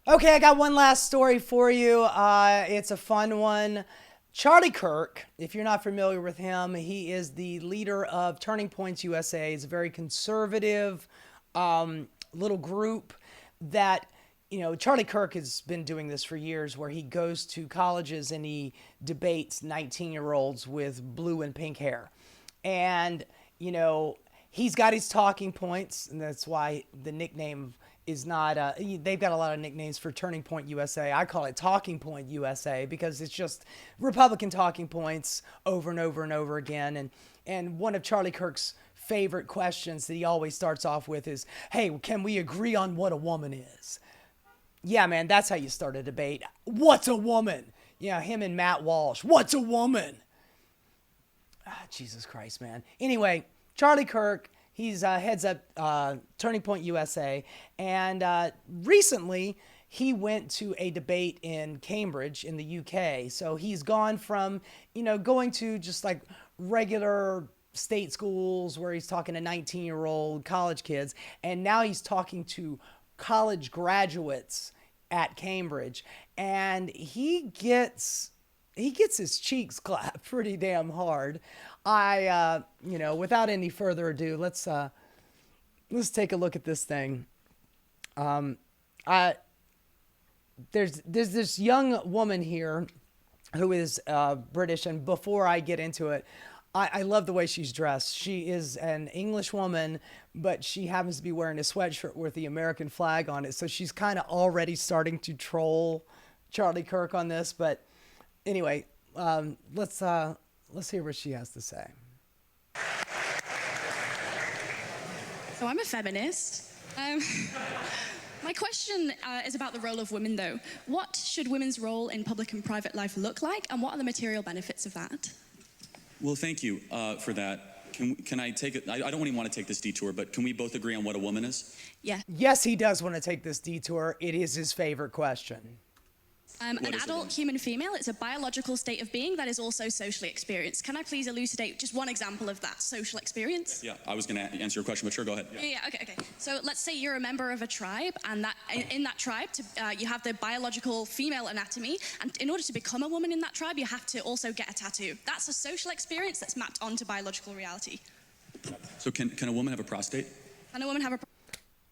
Okay, I got one last story for you. It's a fun one. Charlie Kirk, if you're not familiar with him, he is the leader of Turning Points USA. It's a very conservative little group that, Charlie Kirk has been doing this for years where he goes to colleges and he debates 19-year-olds with blue and pink hair. And, you know, he's got his talking points, and that's why the nickname is not. They've got a lot of nicknames for Turning Point USA. I call it Talking Point USA because it's just Republican talking points over and over and over again. And one of Charlie Kirk's favorite questions that he always starts off with is, "Hey, can we agree on what a woman is?" Yeah, man, that's how you start a debate. What's a woman? Yeah, him and Matt Walsh. What's a woman? Jesus Christ, man. Anyway, Charlie Kirk, he's heads up Turning Point USA, and recently he went to a debate in Cambridge in the UK. So he's gone from going to just like regular state schools where he's talking to 19-year-old college kids, and now he's talking to college graduates at Cambridge, and he gets his cheeks clapped pretty damn hard. Without any further ado, let's take a look at this thing. Um, I there's this young woman here who is British, and before I get into it, I love the way she's dressed. She is an English woman, but she happens to be wearing a sweatshirt with the American flag on it, so she's kind of already starting to troll Charlie Kirk on this. But anyway, let's hear what she has to say. So I'm a feminist. My question is about the role of women, though. What should women's role in public and private life look like, and what are the material benefits of that? Well, thank you for that. Can I take it? I don't even want to take this detour, but can we both agree on what a woman is? Yeah. Yes, he does want to take this detour. It is his favorite question. An adult human female, it's a biological state of being that is also socially experienced. Can I please elucidate just one example of that social experience? Yeah, I was going to answer your question, but sure, go ahead. Yeah, okay. So let's say you're a member of a tribe, and that in that tribe, you have the biological female anatomy, and in order to become a woman in that tribe, you have to also get a tattoo. That's a social experience that's mapped onto biological reality. So can a woman have a prostate? Can a woman have a...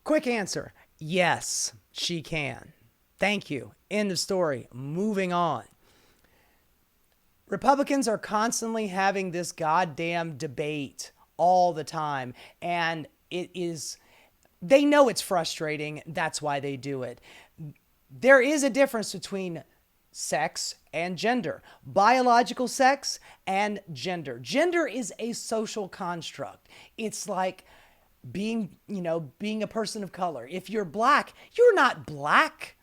Quick answer. Yes, she can. Thank you. End of story. Moving on. Republicans are constantly having this goddamn debate all the time. And they know it's frustrating. That's why they do it. There is a difference between sex and gender, biological sex and gender. Gender is a social construct. It's like being a person of color. If you're black, you're not black.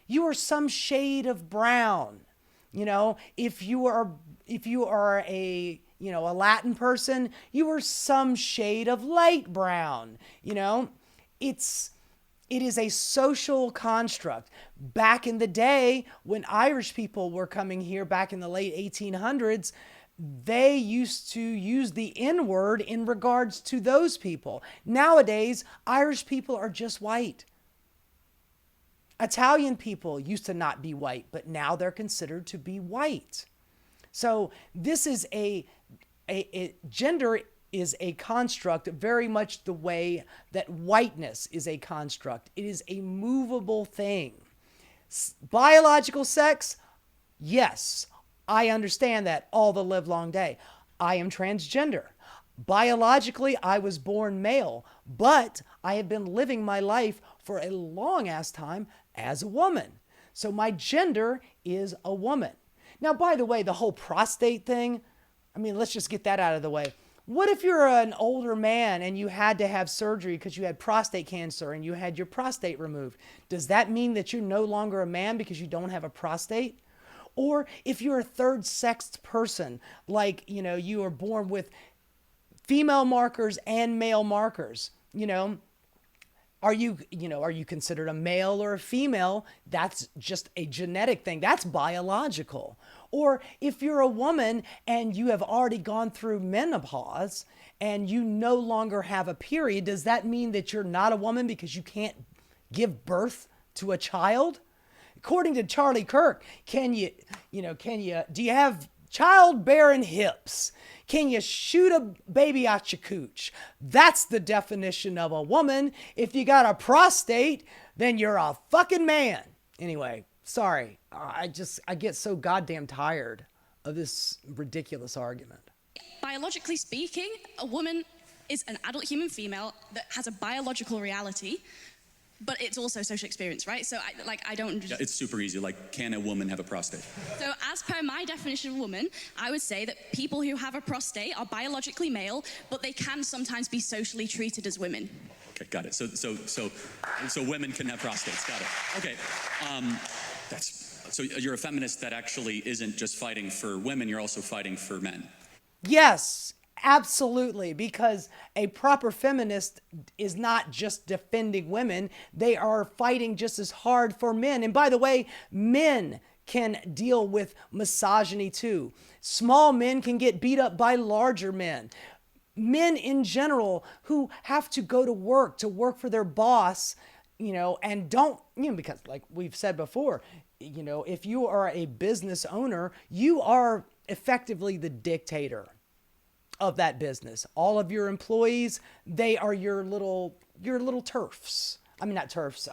You are some shade of brown. If you are a Latin person, you are some shade of light brown. It is a social construct. Back in the day, when Irish people were coming here back in the late 1800s, they used to use the N word in regards to those people. Nowadays, Irish people are just white. Italian people used to not be white, but now they're considered to be white. So this is gender is a construct very much the way that whiteness is a construct. It is a movable thing. Biological sex, yes, I understand that all the live long day. I am transgender. Biologically, I was born male, but I have been living my life for a long ass time as a woman. So my gender is a woman. Now, by the way, the whole prostate thing, let's just get that out of the way. What if you're an older man and you had to have surgery because you had prostate cancer and you had your prostate removed? Does that mean that you're no longer a man because you don't have a prostate? Or if you're a third sexed person, like, you are born with female markers and male markers, are you considered a male or a female? That's just a genetic thing. That's biological. Or if you're a woman and you have already gone through menopause and you no longer have a period, does that mean that you're not a woman because you can't give birth to a child? according to Charlie Kirk, do you have childbearing hips? Can you shoot a baby out your cooch? That's the definition of a woman. If you got a prostate, then you're a fucking man. Anyway, sorry. I get so goddamn tired of this ridiculous argument. Biologically speaking, a woman is an adult human female that has a biological reality, but it's also social experience, right? So I don't just... Yeah, it's super easy. Like, can a woman have a prostate? So as per my definition of woman, I would say that people who have a prostate are biologically male, but they can sometimes be socially treated as women. Okay, got it. So women can have prostates. Got it. Okay. So you're a feminist that actually isn't just fighting for women, you're also fighting for men. Yes, absolutely, because a proper feminist is not just defending women. They are fighting just as hard for men. And by the way, men can deal with misogyny too. Small men can get beat up by larger men. Men in general who have to go to work for their boss, and don't, because like we've said before, if you are a business owner, you are effectively the dictator of that business. All of your employees, they are your little turfs. I mean, not turfs,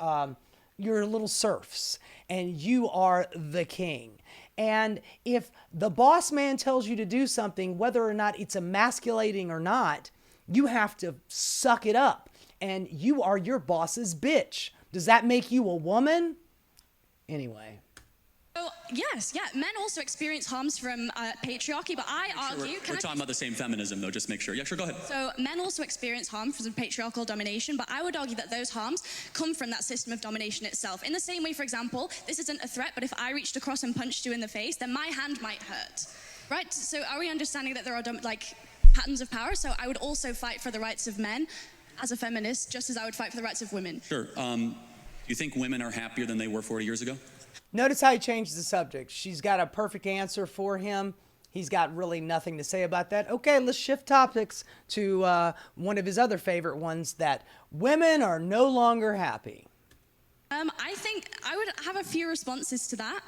your little serfs, and you are the king. And if the boss man tells you to do something, whether or not it's emasculating or not, you have to suck it up, and you are your boss's bitch. Does that make you a woman? Anyway. Oh, yes, yeah. Men also experience harms from patriarchy, but I argue... We're talking about the same feminism, though, just make sure. Yeah, sure, go ahead. So men also experience harm from patriarchal domination, but I would argue that those harms come from that system of domination itself. In the same way, for example, this isn't a threat, but if I reached across and punched you in the face, then my hand might hurt, right? So are we understanding that there are, patterns of power? So I would also fight for the rights of men as a feminist, just as I would fight for the rights of women. Sure. Do you think women are happier than they were 40 years ago? Notice how he changed the subject. She's got a perfect answer for him. He's got really nothing to say about that. Okay, let's shift topics to one of his other favorite ones, that women are no longer happy. I think I would have a few responses to that.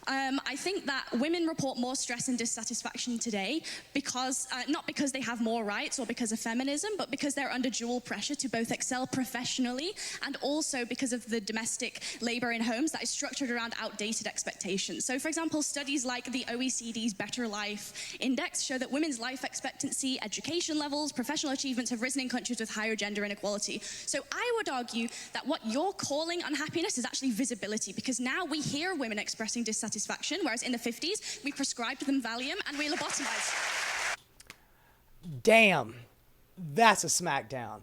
I think that women report more stress and dissatisfaction today because, not because they have more rights or because of feminism, but because they're under dual pressure to both excel professionally and also because of the domestic labor in homes that is structured around outdated expectations. So, for example, studies like the OECD's Better Life Index show that women's life expectancy, education levels, professional achievements have risen in countries with higher gender inequality. So I would argue that what you're calling unhappiness is actually visibility, because now we hear women expressing dissatisfaction, whereas in the 50s, we prescribed them Valium and we lobotomized. Damn, that's a smackdown.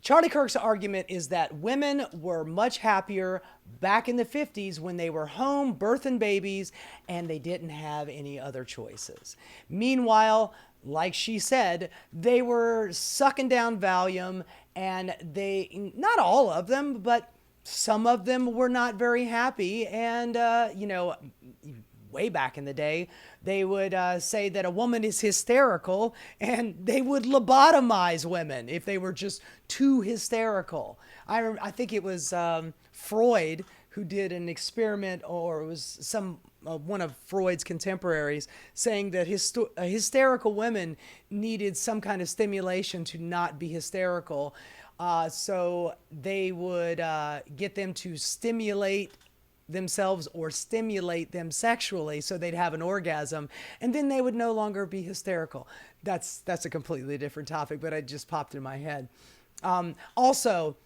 Charlie Kirk's argument is that women were much happier back in the 50s when they were home birthing babies and they didn't have any other choices. Meanwhile, like she said, they were sucking down Valium, and not all of them, but some of them were not very happy. And, way back in the day, they would say that a woman is hysterical, and they would lobotomize women if they were just too hysterical. I think it was Freud who did an experiment, or it was one of Freud's contemporaries, saying that hysterical women needed some kind of stimulation to not be hysterical. So they would get them to stimulate themselves or stimulate them sexually so they'd have an orgasm, and then they would no longer be hysterical. That's a completely different topic, but it just popped in my head. Also,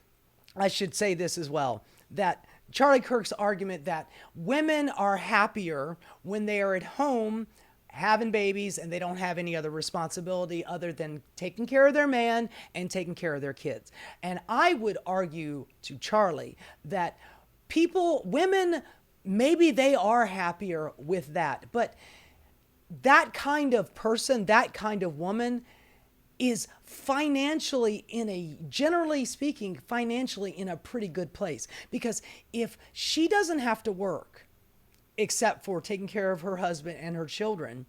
I should say this as well, that Charlie Kirk's argument that women are happier when they are at home having babies and they don't have any other responsibility other than taking care of their man and taking care of their kids. And I would argue to Charlie that women, maybe they are happier with that, but that kind of person, that kind of woman is generally speaking, financially in a pretty good place. Because if she doesn't have to work, except for taking care of her husband and her children,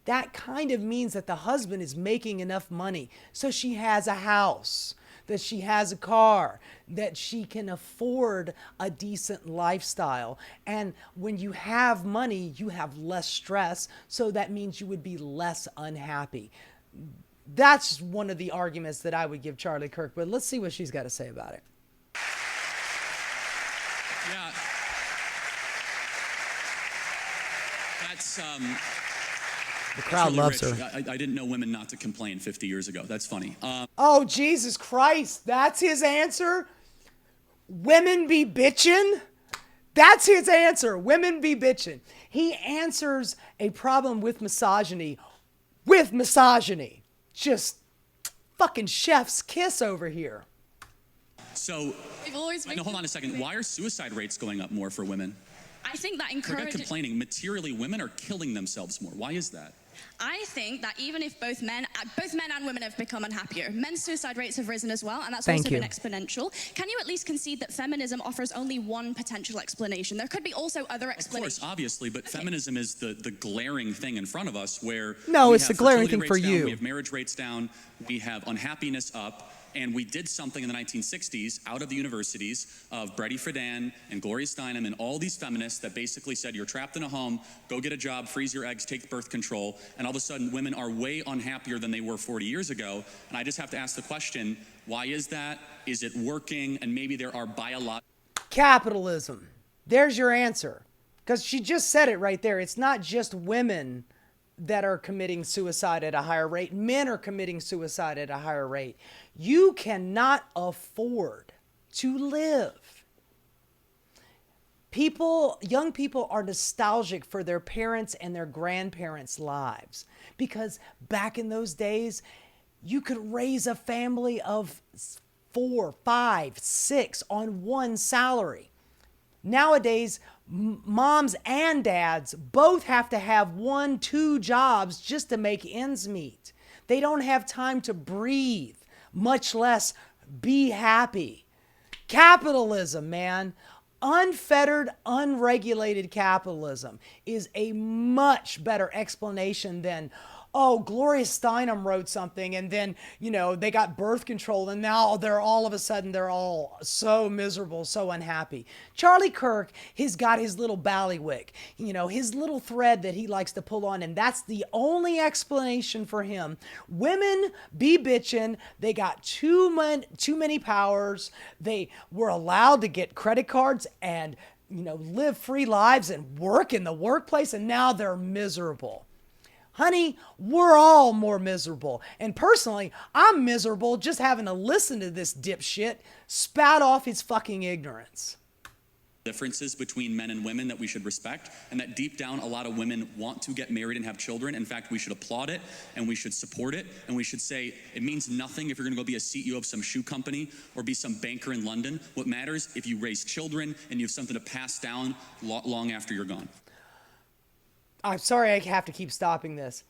that kind of means that the husband is making enough money so she has a house, that she has a car, that she can afford a decent lifestyle. And when you have money, you have less stress. So that means you would be less unhappy. That's one of the arguments that I would give Charlie Kirk. But let's see what she's got to say about it. Yeah. That's The crowd loves rich. her. I didn't know women not to complain 50 years ago. That's funny. Oh, Jesus Christ. That's his answer? Women be bitchin'? That's his answer. Women be bitchin'. He answers a problem with misogyny with misogyny. Just fucking chef's kiss over here. So, no, hold on a second. Why are suicide rates going up more for women? I think that Forget encourages. complaining. Materially, women are killing themselves more. Why is that? I think that even if both men and women have become unhappier, men's suicide rates have risen as well, and that's also been exponential. Can you at least concede that feminism offers only one potential explanation? There could be also other explanations. Of course, obviously, but feminism is the glaring thing in front of us where No, we it's have the glaring fertility thing for rates down, you. We have marriage rates down, we have unhappiness up, and we did something in the 1960s out of the universities of Brady Friedan and Gloria Steinem and all these feminists that basically said, you're trapped in a home, go get a job, freeze your eggs, take birth control, and all of a sudden women are way unhappier than they were 40 years ago. And I just have to ask the question, why is that? Is it working? And maybe there are biological... Capitalism. There's your answer. Because she just said it right there. It's not just women that are committing suicide at a higher rate. Men are committing suicide at a higher rate. You cannot afford to live. Young people are nostalgic for their parents' and their grandparents' lives. Because back in those days, you could raise a family of 4, 5, 6 on one salary. Nowadays, moms and dads both have to have 1, 2 jobs just to make ends meet. They don't have time to breathe, much less be happy. Capitalism, man. Unfettered, unregulated capitalism is a much better explanation than, oh, Gloria Steinem wrote something and then, they got birth control and now they're all of a sudden, they're all so miserable, so unhappy. Charlie Kirk has got his little ballywick, his little thread that he likes to pull on, and that's the only explanation for him. Women be bitching. They got too many powers. They were allowed to get credit cards and, live free lives and work in the workplace, and now they're miserable. Honey, we're all more miserable. And personally, I'm miserable just having to listen to this dipshit spout off his fucking ignorance. Differences between men and women that we should respect, and that deep down a lot of women want to get married and have children. In fact, we should applaud it and we should support it, and we should say it means nothing if you're gonna go be a CEO of some shoe company or be some banker in London. What matters if you raise children and you have something to pass down long after you're gone. I'm sorry I have to keep stopping this.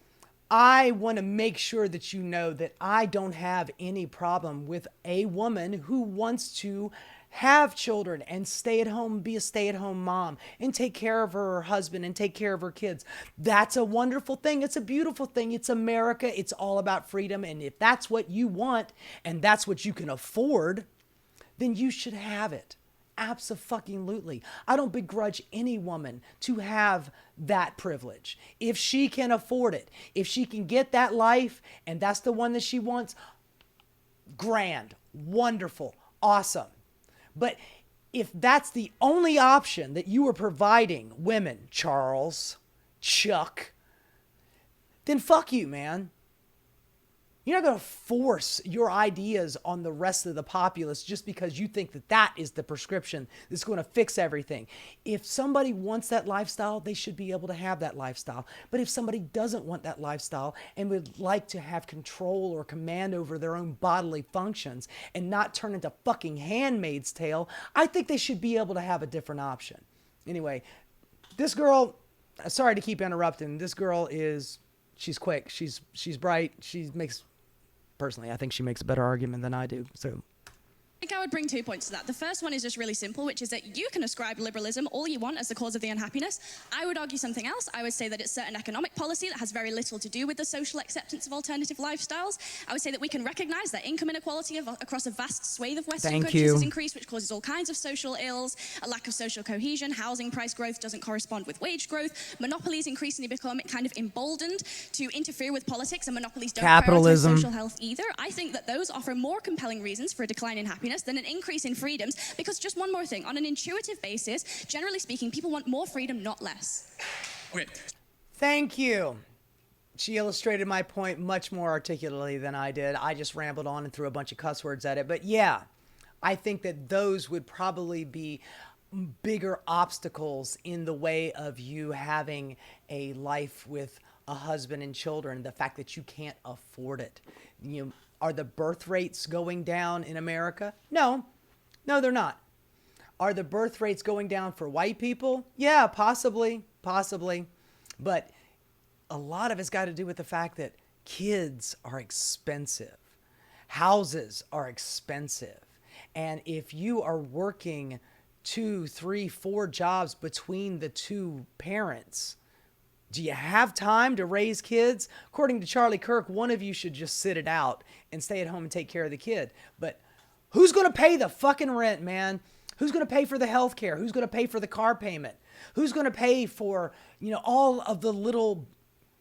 I want to make sure that you know that I don't have any problem with a woman who wants to have children and stay at home, be a stay-at-home mom and take care of her husband and take care of her kids. That's a wonderful thing. It's a beautiful thing. It's America. It's all about freedom. And if that's what you want and that's what you can afford, then you should have it. Abso-fucking-lutely. I don't begrudge any woman to have that privilege. If she can afford it, if she can get that life and that's the one that she wants, grand, wonderful, awesome. But if that's the only option that you are providing women, Charles, Chuck, then fuck you, man. You're not going to force your ideas on the rest of the populace just because you think that that is the prescription that's going to fix everything. If somebody wants that lifestyle, they should be able to have that lifestyle. But if somebody doesn't want that lifestyle and would like to have control or command over their own bodily functions and not turn into fucking Handmaid's Tale, I think they should be able to have a different option. Anyway, this girl, sorry to keep interrupting. This girl she's quick. She's bright. Personally, I think she makes a better argument than I do. So, think I would bring 2 points to that. The first one is just really simple, which is that you can ascribe liberalism all you want as the cause of the unhappiness. I would argue something else. I would say that it's certain economic policy that has very little to do with the social acceptance of alternative lifestyles. I would say that we can recognize that income inequality across a vast swathe of Western countries has increased, which causes all kinds of social ills, a lack of social cohesion, housing price growth doesn't correspond with wage growth, monopolies increasingly become kind of emboldened to interfere with politics, and monopolies don't prioritize social health either. I think that those offer more compelling reasons for a decline in happiness than an increase in freedoms, because just one more thing, on an intuitive basis, generally speaking, people want more freedom, not less. Okay. Thank you. She illustrated my point much more articulately than I did. I just rambled on and threw a bunch of cuss words at it. But yeah, I think that those would probably be bigger obstacles in the way of you having a life with a husband and children, the fact that you can't afford it. Are the birth rates going down in America? No, they're not. Are the birth rates going down for white people? Yeah, possibly. But a lot of it's got to do with the fact that kids are expensive. Houses are expensive. And if you are working 2, 3, 4 jobs between the two parents, do you have time to raise kids? According to Charlie Kirk, one of you should just sit it out and stay at home and take care of the kid. But who's going to pay the fucking rent, man? Who's going to pay for the health care? Who's going to pay for the car payment? Who's going to pay for, all of the little,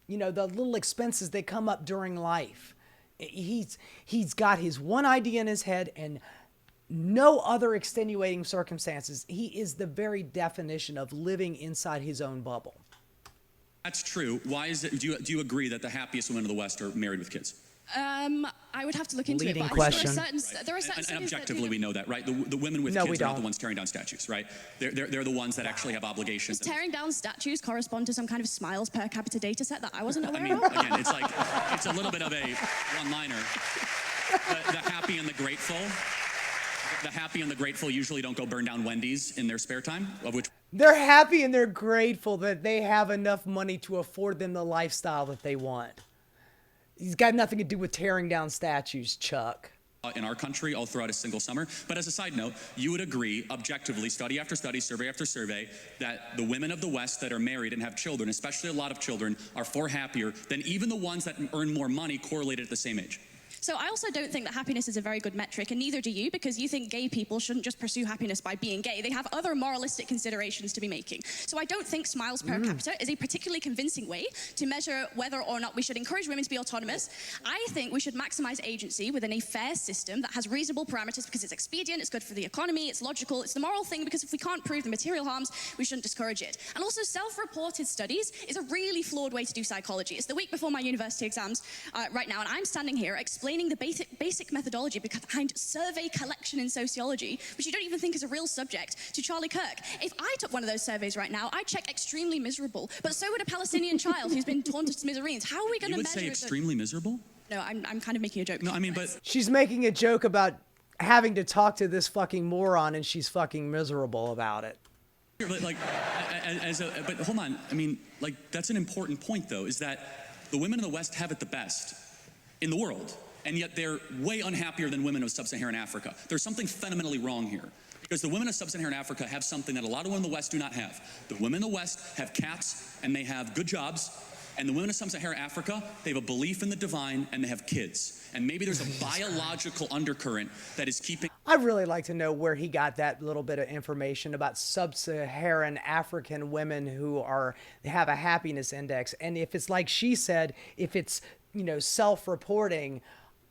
the little expenses that come up during life? He's got his one idea in his head and no other extenuating circumstances. He is the very definition of living inside his own bubble. That's true. Why is it? Do you agree that the happiest women of the West are married with kids? I would have to look into Leading it. But question. There are certain and objectively, we know that, right? The women with kids are not the ones tearing down statues, right? They're the ones that actually have obligations. Does tearing down statues correspond to some kind of smiles per capita data set that I wasn't aware I mean, of? again, it's a little bit of a one-liner. The happy and the grateful. The happy and the grateful usually don't go burn down Wendy's in their spare time, of which they're happy and they're grateful that they have enough money to afford them the lifestyle that they want. It's got nothing to do with tearing down statues, Chuck. In our country all throughout a single summer. But as a side note, you would agree objectively, study after study, survey after survey, that the women of the West that are married and have children, especially a lot of children, are far happier than even the ones that earn more money correlated at the same age. So I also don't think that happiness is a very good metric, and neither do you, because you think gay people shouldn't just pursue happiness by being gay. They have other moralistic considerations to be making. So I don't think smiles per capita is a particularly convincing way to measure whether or not we should encourage women to be autonomous. I think we should maximize agency within a fair system that has reasonable parameters because it's expedient, it's good for the economy, it's logical, it's the moral thing, because if we can't prove the material harms, we shouldn't discourage it. And also self-reported studies is a really flawed way to do psychology. It's the week before my university exams right now, and I'm standing here explaining the basic methodology behind survey collection in sociology, which you don't even think is a real subject, to Charlie Kirk. If I took one of those surveys right now, I'd check extremely miserable, but so would a Palestinian child who's been torn to smithereens. How are we going to measure? You would say extremely miserable? No, I'm kind of making a joke. No, I mean, but she's making a joke about having to talk to this fucking moron, and she's fucking miserable about it. But hold on. I mean, that's an important point, though, is that the women in the West have it the best in the world. And yet they're way unhappier than women of sub-Saharan Africa. There's something fundamentally wrong here. Because the women of sub-Saharan Africa have something that a lot of women in the West do not have. The women in the West have cats and they have good jobs. And the women of sub-Saharan Africa, they have a belief in the divine and they have kids. And maybe there's a biological undercurrent that is keeping... I'd really like to know where he got that little bit of information about sub-Saharan African women who have a happiness index. And if it's like she said, if it's, self-reporting...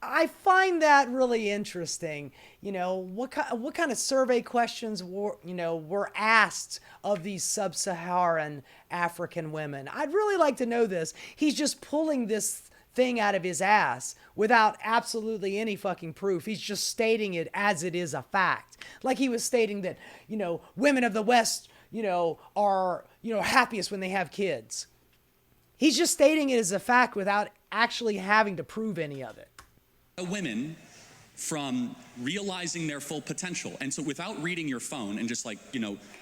I find that really interesting. What kind of survey questions were asked of these sub-Saharan African women? I'd really like to know this. He's just pulling this thing out of his ass without absolutely any fucking proof. He's just stating it as it is a fact. Like he was stating that, women of the West, are, happiest when they have kids. He's just stating it as a fact without actually having to prove any of it. Women from realizing their full potential. And so without reading your phone and just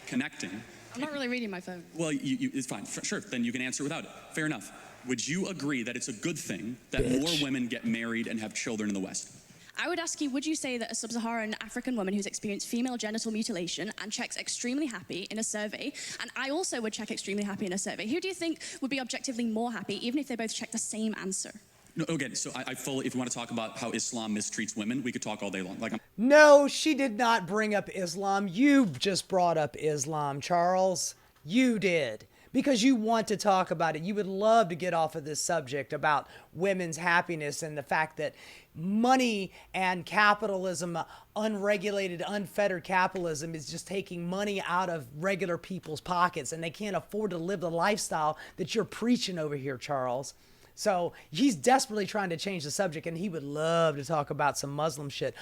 connecting. I'm not really reading my phone. Well, it's fine. Sure, then you can answer without it. Fair enough. Would you agree that it's a good thing that more women get married and have children in the West? I would ask you, would you say that a sub-Saharan African woman who's experienced female genital mutilation and checks extremely happy in a survey, and I also would check extremely happy in a survey, who do you think would be objectively more happy, even if they both check the same answer? No, again, so I fully, if you want to talk about how Islam mistreats women, we could talk all day long. No, she did not bring up Islam. You just brought up Islam, Charles. You did. Because you want to talk about it. You would love to get off of this subject about women's happiness and the fact that money and capitalism, unregulated, unfettered capitalism, is just taking money out of regular people's pockets, and they can't afford to live the lifestyle that you're preaching over here, Charles. So he's desperately trying to change the subject, and he would love to talk about some Muslim shit.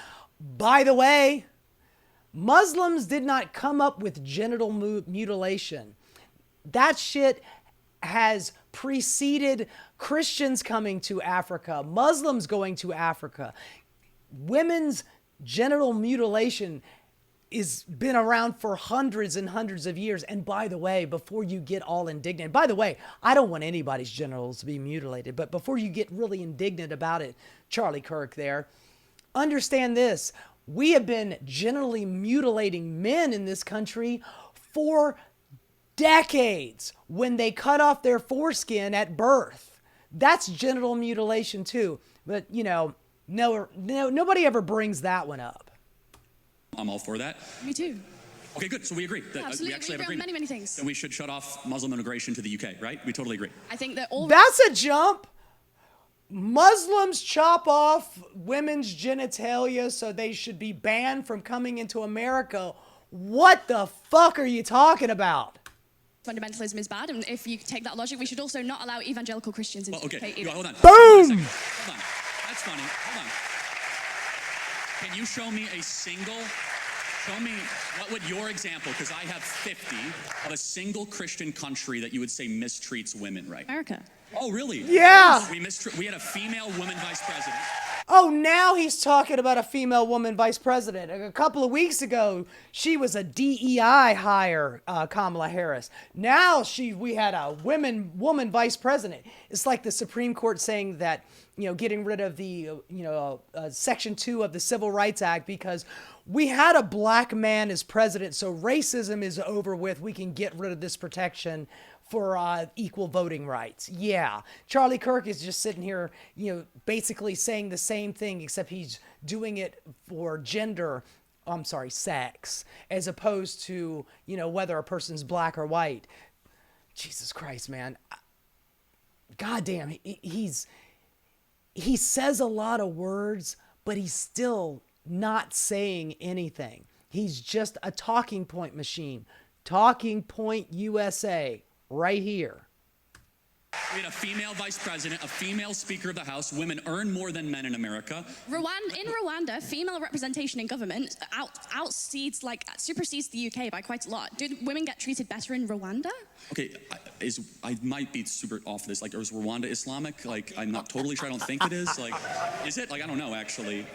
By the way, Muslims did not come up with genital mutilation. That shit has preceded Christians coming to Africa, Muslims going to Africa. Women's genital mutilation has been around for hundreds and hundreds of years. And by the way, before you get all indignant, by the way, I don't want anybody's genitals to be mutilated, but before you get really indignant about it, Charlie Kirk there, understand this. We have been genitally mutilating men in this country for decades when they cut off their foreskin at birth. That's genital mutilation too. But, you know, nobody ever brings that one up. I'm all for that. Me too. Okay, good. So we agree. Absolutely. We actually have agree on agreement. many things. And we should shut off Muslim immigration to the UK, right? We totally agree. I think that all... That's a jump. Muslims chop off women's genitalia so they should be banned from coming into America. What the fuck are you talking about? Fundamentalism is bad, and if you take that logic, we should also not allow evangelical Christians into the UK either. Hold on. Boom! Hold on. That's funny. Hold on. Can you show me what would your example, because I have 50, of a single Christian country that you would say mistreats women, right? America. Oh, really? Yeah. We had a female woman vice president. Oh, now he's talking about a female woman vice president. A couple of weeks ago, she was a DEI hire, Kamala Harris. Now we had a woman vice president. It's like the Supreme Court saying that, you know, getting rid of the, Section 2 of the Civil Rights Act because we had a black man as president, so racism is over with. We can get rid of this protection for equal voting rights. Yeah. Charlie Kirk is just sitting here, basically saying the same thing, except he's doing it for sex, as opposed to, whether a person's black or white. Jesus Christ, man. Goddamn, he says a lot of words, but he's still not saying anything. He's just a talking point machine. Talking Point USA. Right here. We had a female vice president, a female speaker of the House. Women earn more than men in America. In Rwanda, female representation in government supersedes the UK by quite a lot. Did women get treated better in Rwanda? Okay, I might be super off this. Like, is Rwanda Islamic? Like, I'm not totally sure. I don't think it is. Like, is it? Like, I don't know, actually.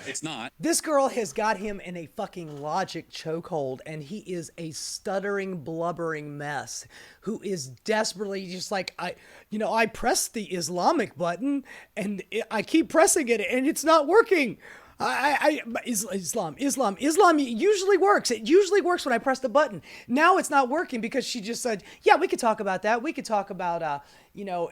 It's not. This girl has got him in a fucking logic chokehold, and he is a stuttering, blubbering mess who is desperately just like, I pressed the Islamic button, and I keep pressing it, and it's not working. Islam usually works. It usually works when I press the button. Now it's not working because she just said, yeah, we could talk about that. We could talk about,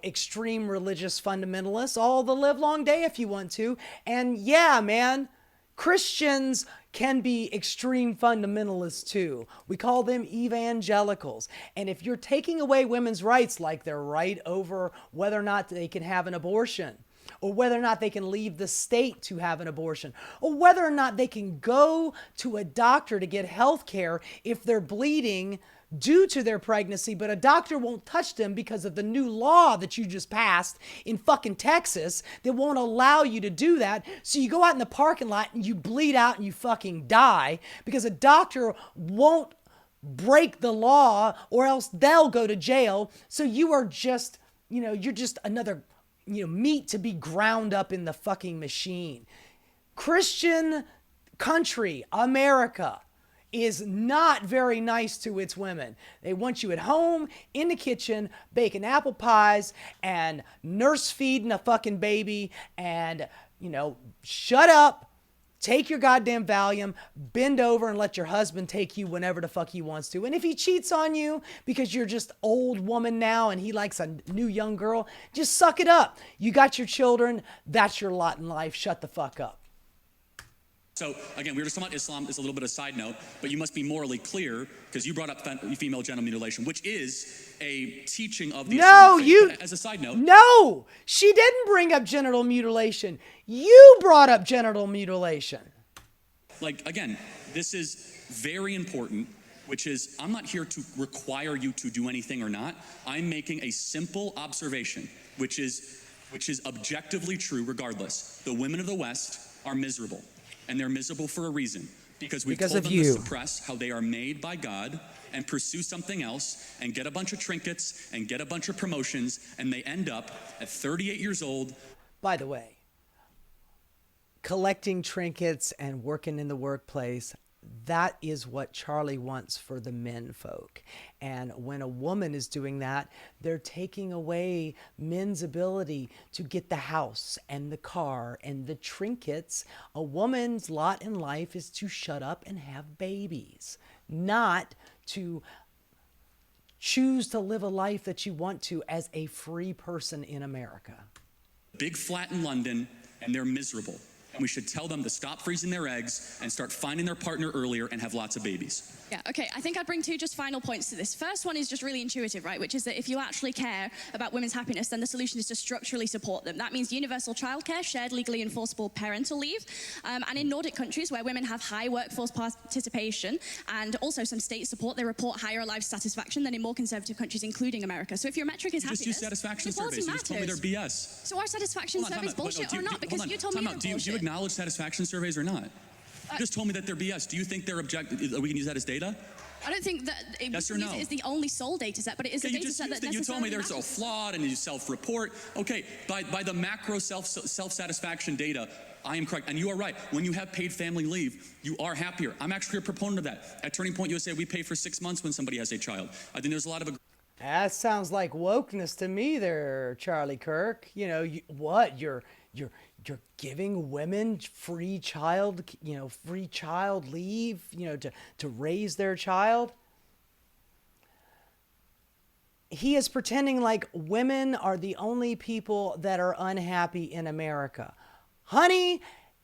extreme religious fundamentalists all the live long day if you want to. And yeah, man, Christians can be extreme fundamentalists too. We call them evangelicals. And if you're taking away women's rights, like their right over whether or not they can have an abortion, or whether or not they can leave the state to have an abortion, or whether or not they can go to a doctor to get health care if they're bleeding due to their pregnancy, but a doctor won't touch them because of the new law that you just passed in fucking Texas that won't allow you to do that. So you go out in the parking lot and you bleed out and you fucking die because a doctor won't break the law or else they'll go to jail. So you are just, you're just another meat to be ground up in the fucking machine. Christian country, America, is not very nice to its women. They want you at home, in the kitchen, baking apple pies and nurse feeding a fucking baby and shut up, take your goddamn Valium, bend over and let your husband take you whenever the fuck he wants to. And if he cheats on you because you're just old woman now and he likes a new young girl, just suck it up. You got your children. That's your lot in life. Shut the fuck up. So, again, we were just talking about Islam as a little bit of a side note, but you must be morally clear, because you brought up female genital mutilation, which is a teaching of the Islamic faith. As a side note. No, she didn't bring up genital mutilation. You brought up genital mutilation. Like, again, this is very important, which is, I'm not here to require you to do anything or not. I'm making a simple observation, which is objectively true regardless. The women of the West are miserable. And they're miserable for a reason. Because we've told them to suppress how they are made by God and pursue something else and get a bunch of trinkets and get a bunch of promotions, and they end up at 38 years old. By the way, collecting trinkets and working in the workplace, that is what Charlie wants for the men folk. And when a woman is doing that, they're taking away men's ability to get the house and the car and the trinkets. A woman's lot in life is to shut up and have babies, not to choose to live a life that you want to as a free person in America. Big flat in London, and they're miserable. And we should tell them to stop freezing their eggs and start finding their partner earlier and have lots of babies. Yeah, okay, I think I'd bring two just final points to this. First one is just really intuitive, right? Which is that if you actually care about women's happiness, then the solution is to structurally support them. That means universal childcare, shared legally enforceable parental leave, and in Nordic countries where women have high workforce participation and also some state support, they report higher life satisfaction than in more conservative countries, including America. So if your metric is happiness, just use satisfaction surveys. You just told me they're BS. So are satisfaction surveys bullshit or not? Because you told me they're bullshit. Do you acknowledge satisfaction surveys or not? You just told me that they're BS. Do you think they're objective? We can use that as data? I don't think that yes or no? It is the only sole data set, but it is a data set that necessarily You told me they're so matters. flawed and you self-report. Okay, by the macro self-satisfaction data, I am correct. And you are right. When you have paid family leave, you are happier. I'm actually a proponent of that. At Turning Point USA, we pay for 6 months when somebody has a child. I think there's a lot of... That sounds like wokeness to me there, Charlie Kirk. You're giving women free child leave, to raise their child. He is pretending like women are the only people that are unhappy in America. Honey,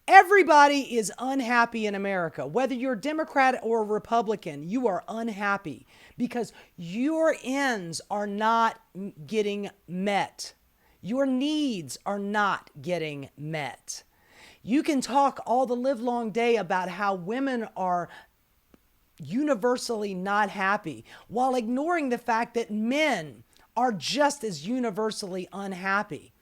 everybody is unhappy in America. Whether you're Democrat or Republican, you are unhappy because your ends are not getting met. Your needs are not getting met. You can talk all the livelong day about how women are universally not happy while ignoring the fact that men are just as universally unhappy.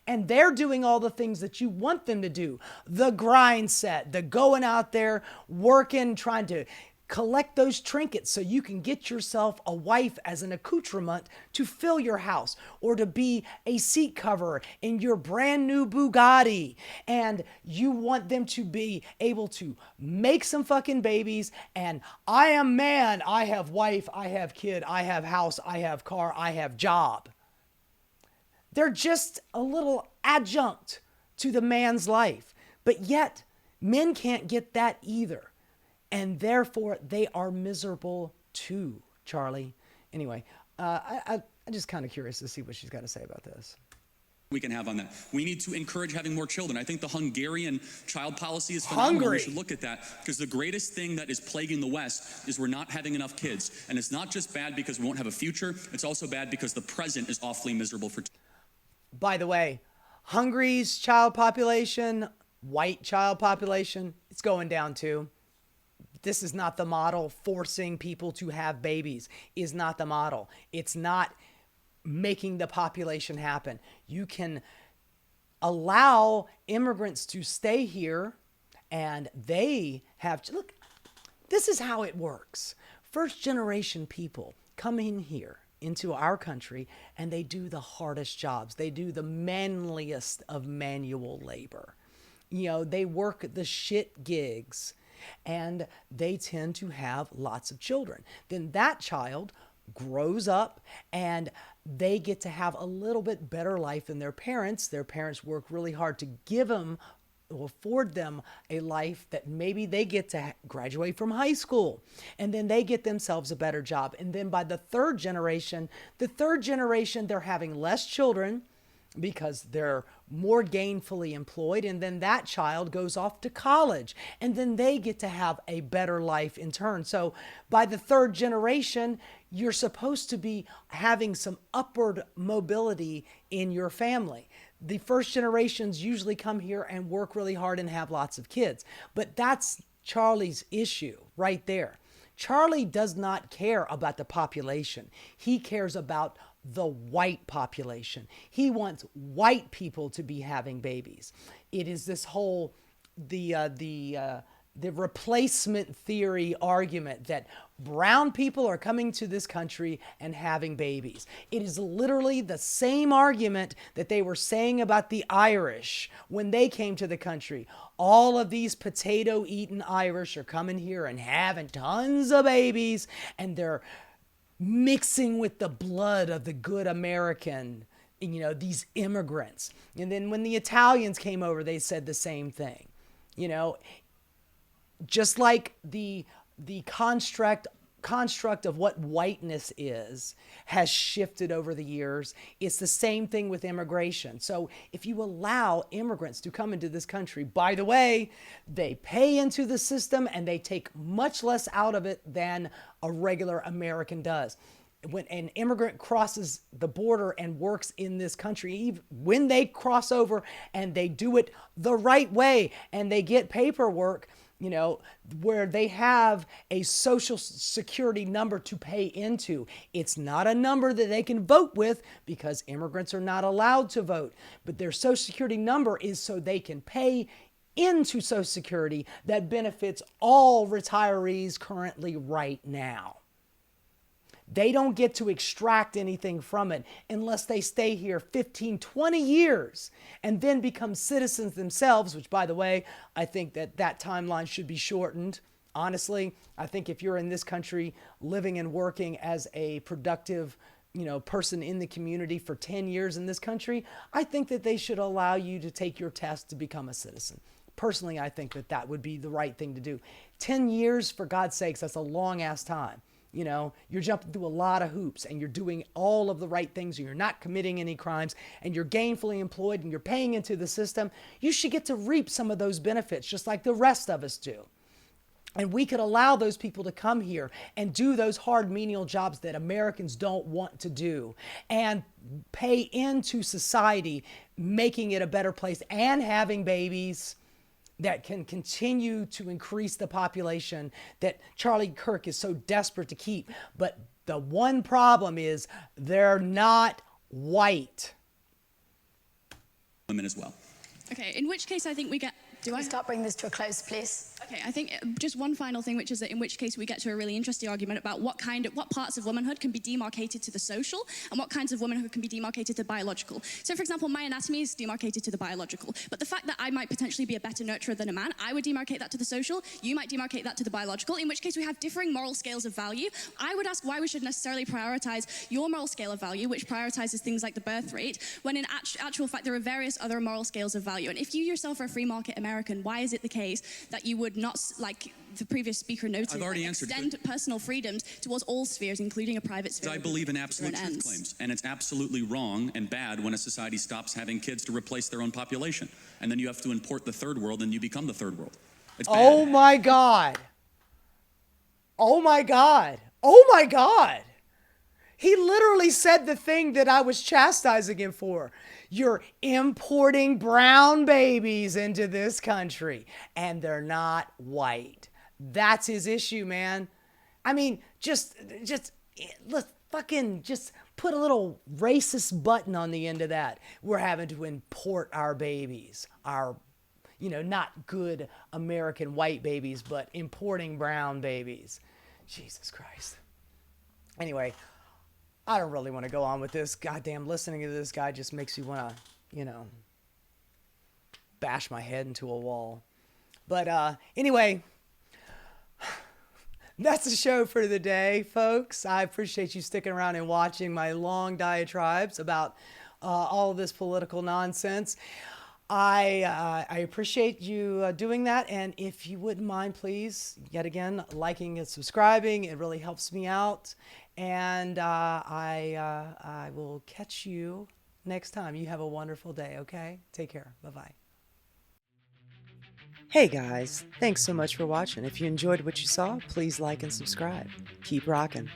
And they're doing all the things that you want them to do. The grind set, the going out there, working, trying to collect those trinkets so you can get yourself a wife as an accoutrement to fill your house or to be a seat cover in your brand new Bugatti. And you want them to be able to make some fucking babies. And I am man, I have wife, I have kid, I have house, I have car, I have job. They're just a little adjunct to the man's life. But yet, men can't get that either. And therefore, they are miserable too, Charlie. Anyway, I'm just kind of curious to see what she's got to say about this. We can have on that. We need to encourage having more children. I think the Hungarian child policy is phenomenal. We should look at that because the greatest thing that is plaguing the West is we're not having enough kids. And it's not just bad because we won't have a future. It's also bad because the present is awfully miserable for... By the way, Hungary's child population, white child population, it's going down too. This is not the model. Forcing people to have babies is not the model. It's not making the population happen. You can allow immigrants to stay here and they have to, look, this is how it works. First generation people come in here into our country and they do the hardest jobs. They do the manliest of manual labor. They work the shit gigs. And they tend to have lots of children. Then that child grows up and they get to have a little bit better life than their parents. Their parents work really hard to give them will afford them a life that maybe they get to graduate from high school, and then they get themselves a better job. And then by the third generation, they're having less children because they're more gainfully employed, and then that child goes off to college, and then they get to have a better life in turn. So by the third generation, you're supposed to be having some upward mobility in your family. The first generations usually come here and work really hard and have lots of kids, but that's Charlie's issue right there. Charlie does not care about the population. He cares about the white population. He wants white people to be having babies. It is this whole the replacement theory argument that brown people are coming to this country and having babies. It is literally the same argument that they were saying about the Irish when they came to the country. All of these potato-eating Irish are coming here and having tons of babies, and they're mixing with the blood of the good American, these immigrants. And then when the Italians came over, they said the same thing. Just like the construct of what whiteness is has shifted over the years, it's the same thing with immigration. So if you allow immigrants to come into this country, by the way, they pay into the system and they take much less out of it than a regular American does. When an immigrant crosses the border and works in this country, even when they cross over and they do it the right way and they get paperwork, where they have a social security number to pay into. It's not a number that they can vote with because immigrants are not allowed to vote, but their social security number is so they can pay into Social Security that benefits all retirees currently right now. They don't get to extract anything from it unless they stay here 15, 20 years and then become citizens themselves, which, by the way, I think that timeline should be shortened. Honestly, I think if you're in this country living and working as a productive, person in the community for 10 years in this country, I think that they should allow you to take your test to become a citizen. Personally, I think that would be the right thing to do. 10 years, for God's sakes, that's a long ass time. You're jumping through a lot of hoops and you're doing all of the right things and you're not committing any crimes and you're gainfully employed and you're paying into the system. You should get to reap some of those benefits just like the rest of us do. And we could allow those people to come here and do those hard menial jobs that Americans don't want to do and pay into society, making it a better place and having babies that can continue to increase the population that Charlie Kirk is so desperate to keep. But the one problem is they're not white. Women as well. Okay, in which case I think we get... Do I start bringing this to a close, please? Okay, I think just one final thing, which is that in which case we get to a really interesting argument about what parts of womanhood can be demarcated to the social and what kinds of womanhood can be demarcated to biological. So, for example, my anatomy is demarcated to the biological, but the fact that I might potentially be a better nurturer than a man, I would demarcate that to the social, you might demarcate that to the biological, in which case we have differing moral scales of value. I would ask why we should necessarily prioritize your moral scale of value, which prioritizes things like the birth rate, when in actual fact there are various other moral scales of value. And if you yourself are a free market American, why is it the case that you would not, like the previous speaker noted, extend personal freedoms towards all spheres, including a private sphere? I believe in absolute truth claims, and it's absolutely wrong and bad when a society stops having kids to replace their own population. And then you have to import the third world and you become the third world. It's bad. Oh my God. Oh my God. Oh my God. He literally said the thing that I was chastising him for. You're importing brown babies into this country, and they're not white. That's his issue, man. I mean, just let's fucking just put a little racist button on the end of that. We're having to import our babies, our, not good American white babies, but importing brown babies. Jesus Christ. Anyway, I don't really want to go on with this. Goddamn, listening to this guy just makes you want to, bash my head into a wall. But anyway, that's the show for the day, folks. I appreciate you sticking around and watching my long diatribes about all of this political nonsense. I appreciate you doing that. And if you wouldn't mind, please, yet again, liking and subscribing. It really helps me out. And I will catch you next time. You have a wonderful day, okay? Take care. Bye-bye. Hey guys, thanks so much for watching. If you enjoyed what you saw, please like and subscribe. Keep rocking.